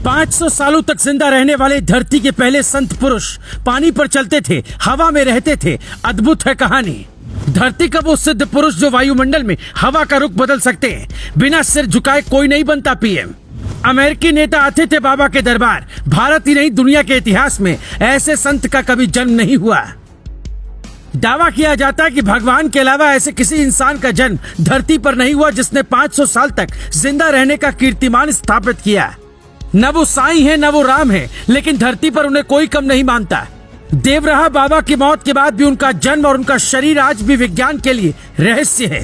500 सालों तक जिंदा रहने वाले धरती के पहले संत पुरुष पानी पर चलते थे, हवा में रहते थे। अद्भुत है कहानी। धरती का वो सिद्ध पुरुष जो वायुमंडल में हवा का रुख बदल सकते हैं। बिना सिर झुकाए कोई नहीं बनता पीएम। अमेरिकी नेता आते थे बाबा के दरबार। भारत ही नहीं दुनिया के इतिहास में ऐसे संत का कभी जन्म नहीं हुआ। दावा किया जाता है कि भगवान के अलावा ऐसे किसी इंसान का जन्म धरती पर नहीं हुआ जिसने 500 साल तक जिंदा रहने का कीर्तिमान स्थापित किया। न वो साईं है न वो राम है, लेकिन धरती पर उन्हें कोई कम नहीं मानता। देवराहा बाबा की मौत के बाद भी उनका जन्म और उनका शरीर आज भी विज्ञान के लिए रहस्य है।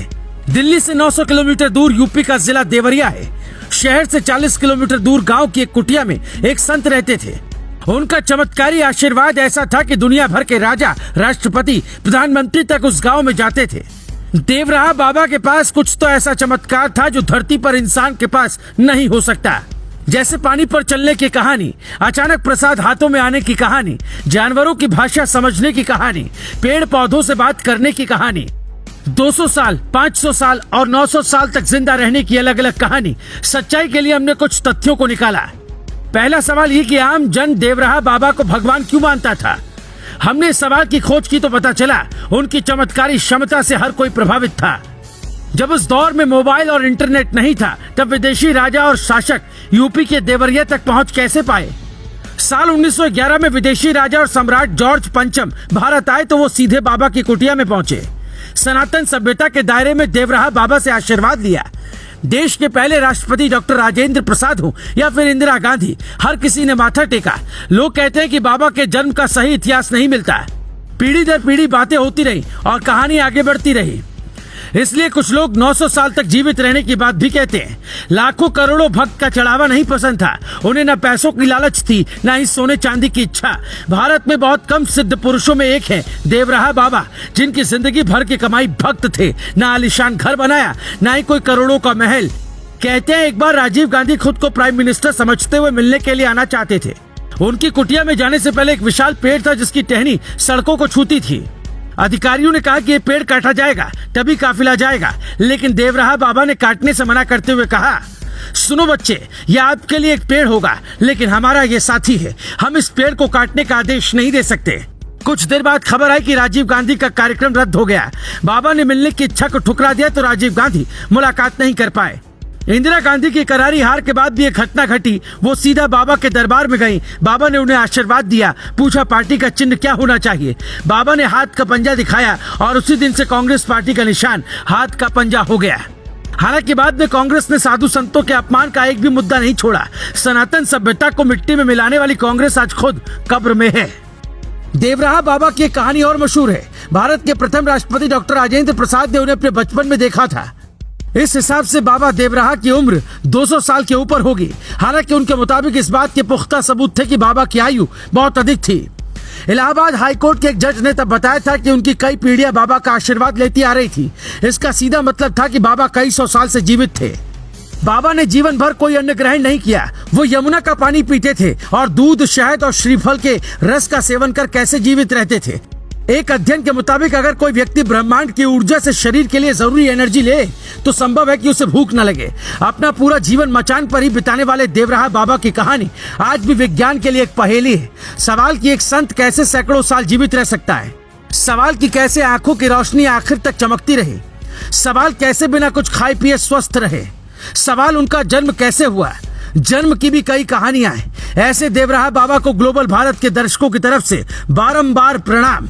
दिल्ली से 900 किलोमीटर दूर यूपी का जिला देवरिया है। शहर से 40 किलोमीटर दूर गांव की एक कुटिया में एक संत रहते थे। उनका चमत्कारी आशीर्वाद ऐसा था कि दुनिया भर के राजा, राष्ट्रपति, प्रधानमंत्री तक उस गांव में जाते थे। देवराहा बाबा के पास कुछ तो ऐसा चमत्कार था जो धरती पर इंसान के पास नहीं हो सकता। जैसे पानी पर चलने की कहानी, अचानक प्रसाद हाथों में आने की कहानी, जानवरों की भाषा समझने की कहानी, पेड़ पौधों से बात करने की कहानी, 200 साल, 500 साल और 900 साल तक जिंदा रहने की अलग अलग कहानी। सच्चाई के लिए हमने कुछ तथ्यों को निकाला। पहला सवाल ये कि आम जन देवराहा बाबा को भगवान क्यों मानता था। हमने इस सवाल की खोज की तो पता चला उनकी चमत्कारी क्षमता से हर कोई प्रभावित था। जब उस दौर में मोबाइल और इंटरनेट नहीं था, तब विदेशी राजा और शासक यूपी के देवरिया तक पहुंच कैसे पाए। साल 1911 में विदेशी राजा और सम्राट जॉर्ज पंचम भारत आए तो वो सीधे बाबा की कुटिया में पहुंचे। सनातन सभ्यता के दायरे में देवराहा बाबा से आशीर्वाद लिया। देश के पहले राष्ट्रपति डॉक्टर राजेंद्र प्रसाद हो या फिर इंदिरा गांधी, हर किसी ने माथा टेका। लोग कहते हैं कि बाबा के जन्म का सही इतिहास नहीं मिलता। पीढ़ी दर पीढ़ी बातें होती रही और कहानी आगे बढ़ती रही। इसलिए कुछ लोग 900 साल तक जीवित रहने की बात भी कहते हैं। लाखों करोड़ों भक्त का चढ़ावा नहीं पसंद था। उन्हें न पैसों की लालच थी, न ही सोने चांदी की इच्छा। भारत में बहुत कम सिद्ध पुरुषों में एक है देवराहा बाबा, जिनकी जिंदगी भर की कमाई भक्त थे। न आलीशान घर बनाया, न ही कोई करोड़ों का महल। कहते हैं एक बार राजीव गांधी खुद को प्राइम मिनिस्टर समझते हुए मिलने के लिए आना चाहते थे। उनकी कुटिया में जाने से पहले एक विशाल पेड़ था जिसकी टहनी सड़कों को छूती थी। अधिकारियों ने कहा कि ये पेड़ काटा जाएगा तभी काफिला जाएगा, लेकिन देवराहा बाबा ने काटने से मना करते हुए कहा, सुनो बच्चे, ये आपके लिए एक पेड़ होगा, लेकिन हमारा ये साथी है। हम इस पेड़ को काटने का आदेश नहीं दे सकते। कुछ देर बाद खबर आई कि राजीव गांधी का कार्यक्रम रद्द हो गया। बाबा ने मिलने की इच्छा को ठुकरा दिया तो राजीव गांधी मुलाकात नहीं कर पाए। इंदिरा गांधी की करारी हार के बाद भी एक घटना घटी। वो सीधा बाबा के दरबार में गई। बाबा ने उन्हें आशीर्वाद दिया। पूछा पार्टी का चिन्ह क्या होना चाहिए। बाबा ने हाथ का पंजा दिखाया और उसी दिन से कांग्रेस पार्टी का निशान हाथ का पंजा हो गया। हालांकि बाद में कांग्रेस ने साधु संतों के अपमान का एक भी मुद्दा नहीं छोड़ा। सनातन सभ्यता को मिट्टी में मिलाने वाली कांग्रेस आज खुद कब्र में है। देवराहा बाबा की कहानी और मशहूर है। भारत के प्रथम राष्ट्रपति डॉक्टर राजेंद्र प्रसाद ने उन्हें अपने बचपन में देखा था। इस हिसाब से बाबा देवराहा की उम्र 200 साल के ऊपर होगी। हालांकि उनके मुताबिक इस बात के पुख्ता सबूत थे कि बाबा की आयु बहुत अधिक थी। इलाहाबाद हाईकोर्ट के एक जज ने तब बताया था कि उनकी कई पीढ़ियां बाबा का आशीर्वाद लेती आ रही थी। इसका सीधा मतलब था कि बाबा कई सौ साल से जीवित थे। बाबा ने जीवन भर कोई अन्न ग्रहण नहीं किया। वो यमुना का पानी पीते थे और दूध, शहद और श्रीफल के रस का सेवन कर कैसे जीवित रहते थे। एक अध्ययन के मुताबिक अगर कोई व्यक्ति ब्रह्मांड की ऊर्जा से शरीर के लिए जरूरी एनर्जी ले तो संभव है कि उसे भूख न लगे। अपना पूरा जीवन मचान पर ही बिताने वाले देवराहा बाबा की कहानी आज भी विज्ञान के लिए एक पहेली है। सवाल कि एक संत कैसे सैकड़ों साल जीवित रह सकता है। सवाल कि कैसे आंखों की रोशनी आखिर तक चमकती रहे। सवाल कैसे बिना कुछ खाए पिए स्वस्थ रहे। सवाल उनका जन्म कैसे हुआ। जन्म की भी कई कहानियां हैं। ऐसे देवराहा बाबा को ग्लोबल भारत के दर्शकों की तरफ से बारंबार प्रणाम।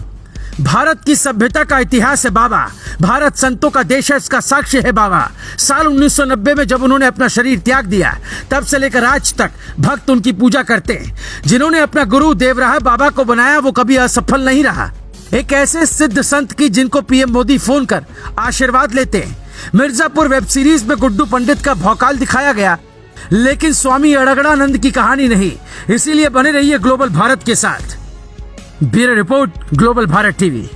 भारत की सभ्यता का इतिहास है बाबा। भारत संतों का देश है, इसका साक्ष्य है बाबा। साल 1990 में जब उन्होंने अपना शरीर त्याग दिया, तब से लेकर आज तक भक्त उनकी पूजा करते हैं। जिन्होंने अपना गुरु देवराहा बाबा को बनाया वो कभी असफल नहीं रहा। एक ऐसे सिद्ध संत की जिनको पीएम मोदी फोन कर आशीर्वाद लेते हैं। मिर्जापुर वेब सीरीज में गुड्डू पंडित का भौकाल दिखाया गया, लेकिन स्वामी अड़गड़ानंद की कहानी नहीं। इसीलिए बने रहिए ग्लोबल भारत के साथ। Bureau report, global Bharat TV.